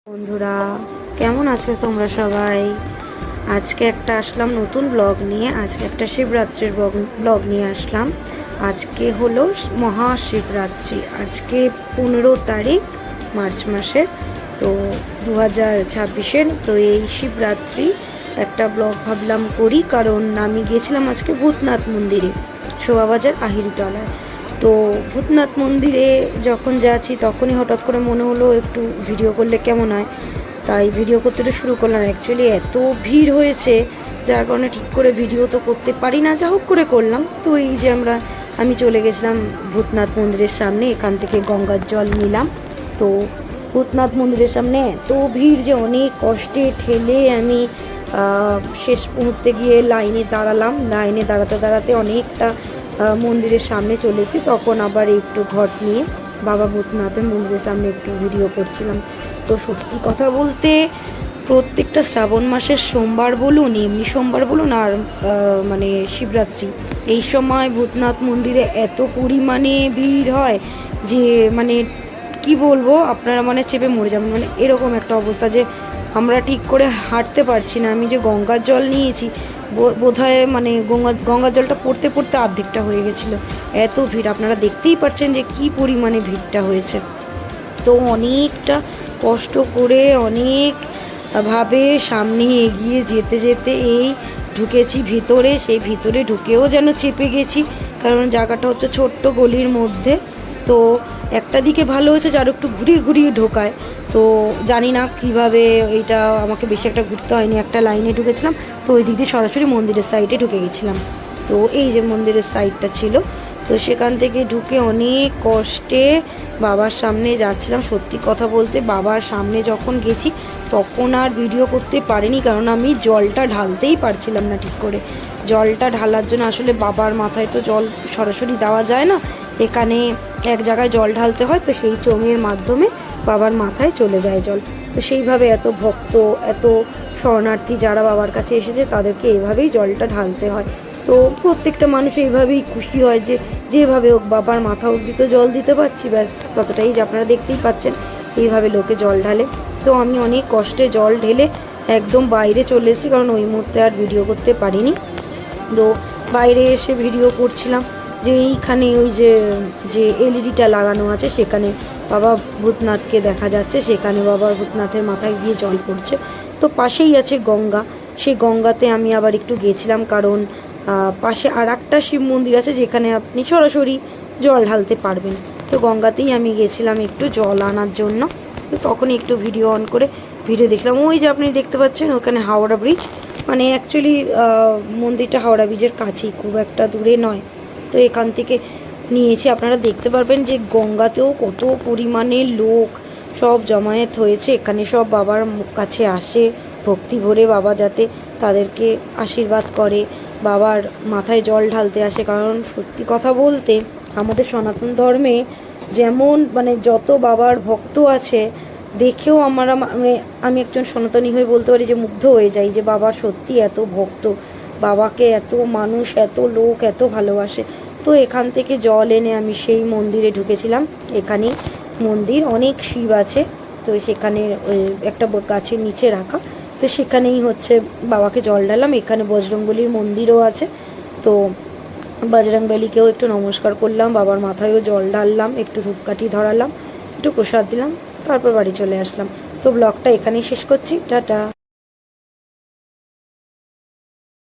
বন্ধুরা, কেমন আছো তোমরা সবাই? আজকে একটা আসলাম নতুন ব্লগ নিয়ে। আজকে একটা শিবরাত্রির ব্লগ নিয়ে আসলাম। আজকে হলো মহাশিবরাত্রি। আজকে 15 তারিখ মার্চ মাসের, তো 2026-এর। তো এই শিবরাত্রি একটা ব্লগ ভাবলাম করি, কারণ আমি গিয়েছিলাম আজকে ভূতনাথ মন্দিরে, শোভাবাজার আহিরিতলায়। তো ভূতনাথ মন্দিরে যখন যাচ্ছি তখনই হঠাৎ করে মনে হলো একটু ভিডিও করলে কেমন হয়, তাই ভিডিও করতে শুরু করলাম। অ্যাকচুয়ালি এত ভিড় হয়েছে, যার কারণে ঠিক করে ভিডিও তো করতে পারি না, যা হোক করে করলাম। তো এই যে আমি চলে গেছিলাম ভূতনাথ মন্দিরের সামনে, এখান থেকে গঙ্গার জল নিলাম। তো ভূতনাথ মন্দিরের সামনে এত ভিড় যে অনেক কষ্টে ঠেলে আমি শেষ মুহূর্তে গিয়ে লাইনে দাঁড়ালাম। লাইনে দাঁড়াতে দাঁড়াতে অনেকটা মন্দিরের সামনে চলে এসেছি। তখন আবার একটু ঘট নিয়ে বাবা ভূতনাথের মন্দিরের সামনে একটু ভিডিও করছিলাম। তো সত্যি কথা বলতে, প্রত্যেকটা শ্রাবণ মাসের সোমবার বলুন, এমনি সোমবার বলুন, আর মানে শিবরাত্রি, এই সময় ভূতনাথ মন্দিরে এত পরিমাণে ভিড় হয় যে মানে কি বলবো, আপনারা মানে চেপে মরে যাবেন। মানে এরকম একটা অবস্থা যে আমরা ঠিক করে হাঁটতে পারছি না। আমি যে গঙ্গার জল নিয়েছি, বোধহয় মানে গঙ্গার জলটা পড়তে পড়তে অর্ধেকটা হয়ে গেছিলো, এত ভিড়। আপনারা দেখতেই পাচ্ছেন যে কি পরিমাণে ভিড়টা হয়েছে। তো অনেকটা কষ্ট করে অনেকভাবে সামনে এগিয়ে যেতে যেতে এই ঢুকেছি ভিতরে। সেই ভিতরে ঢুকেও যেন চেপে গেছি, কারণ জায়গাটা হচ্ছে ছোট্ট গলির মধ্যে। তো একটা দিকে ভালো হয়েছে যে আরও একটু ঘুরিয়ে ঘুরিয়ে ঢোকায়। তো জানি না কিভাবে, এইটা আমাকে বেশি একটা ঘুরতে হয়নি, একটা লাইনে ঢুকেছিলাম। তো ওই দিক দিয়ে সরাসরি মন্দিরের সাইডে ঢুকে গেছিলাম। তো এই যে মন্দিরের সাইডটা ছিল, তো সেখান থেকে ঢুকে অনেক কষ্টে বাবার সামনে যাচ্ছিলাম। সত্যি কথা বলতে, বাবার সামনে যখন গেছি তখন আর ভিডিও করতে পারিনি, কারণ আমি জলটা ঢালতেই পারছিলাম না ঠিক করে। জলটা ঢালার জন্য আসলে বাবার মাথায় তো জল সরাসরি দেওয়া যায় না, এখানে এক জায়গায় জল ঢালতে হয়। তো সেই চোঙের মাধ্যমে বাবার মাথায় চলে যায় জল। তো সেইভাবে এত ভক্ত, এত শরণার্থী যারা বাবার কাছে এসেছে, তাদেরকে এইভাবেই জলটা ঢালতে হয়। তো প্রত্যেকটা মানুষ এইভাবেই খুশি হয় যে যেভাবে হোক বাবার মাথা অবধি তো জল দিতে পারছি, ব্যাস ততটাই। যে আপনারা দেখতেই পাচ্ছেন এইভাবে লোকে জল ঢালে। তো আমি অনেক কষ্টে জল ঢেলে একদম বাইরে চলে এসেছি, কারণ ওই মুহূর্তে আর ভিডিও করতে পারিনি। তো বাইরে এসে ভিডিও করছিলাম যে এইখানে ওই যে যে এলইডিটা লাগানো আছে, সেখানে বাবা ভূতনাথকে দেখা যাচ্ছে, সেখানে বাবা ভূতনাথের মাথায় গিয়ে জল পড়ছে। তো পাশেই আছে গঙ্গা, সেই গঙ্গাতে আমি আবার একটু গেছিলাম, কারণ পাশে আর একটা শিব মন্দির আছে যেখানে আপনি সরাসরি জল ঢালতে পারবেন। তো গঙ্গাতেই আমি গেছিলাম একটু জল আনার জন্য। তো তখনই একটু ভিডিও অন করে ভিডিও দেখলাম। ওই যে আপনি দেখতে পাচ্ছেন ওখানে হাওড়া ব্রিজ, মানে অ্যাকচুয়ালি মন্দিরটা হাওড়া ব্রিজের কাছেই, খুব একটা দূরে নয়। তো এখান থেকে নিয়েছি। আপনারা দেখতে পারবেন যে গঙ্গাতেও কত পরিমাণে লোক সব জমায়েত হয়েছে। এখানে সব বাবার কাছে আসে ভক্তি ভরে, বাবা যাতে তাদেরকে আশীর্বাদ করে, বাবার মাথায় জল ঢালতে আসে। কারণ সত্যি কথা বলতে, আমাদের সনাতন ধর্মে যেমন মানে যত বাবার ভক্ত আছে, দেখেও আমি একজন সনাতনী হয়ে বলতে পারি যে মুগ্ধ হয়ে যাই যে বাবার সত্যি এত ভক্ত, বাবাকে এত মানুষ, এত লোক এত ভালোবাসে। তো এখান থেকে জল এনে আমি সেই মন্দিরে ঢুকেছিলাম। এখানেই মন্দির, অনেক শিব আছে। তো সেখানে একটা গাছের নিচে রাখা, তো সেখানেই হচ্ছে বাবাকে জল ঢালাম। এখানে বজরংবলীর মন্দিরও আছে। তো বজরংবলীকেও একটু নমস্কার করলাম, বাবার মাথায়ও জল ঢাললাম, একটু ধূপকাঠি ধরালাম, একটু প্রসাদ দিলাম, তারপর বাড়ি চলে আসলাম। তো ব্লগটা এখানেই শেষ করছি। টাটা।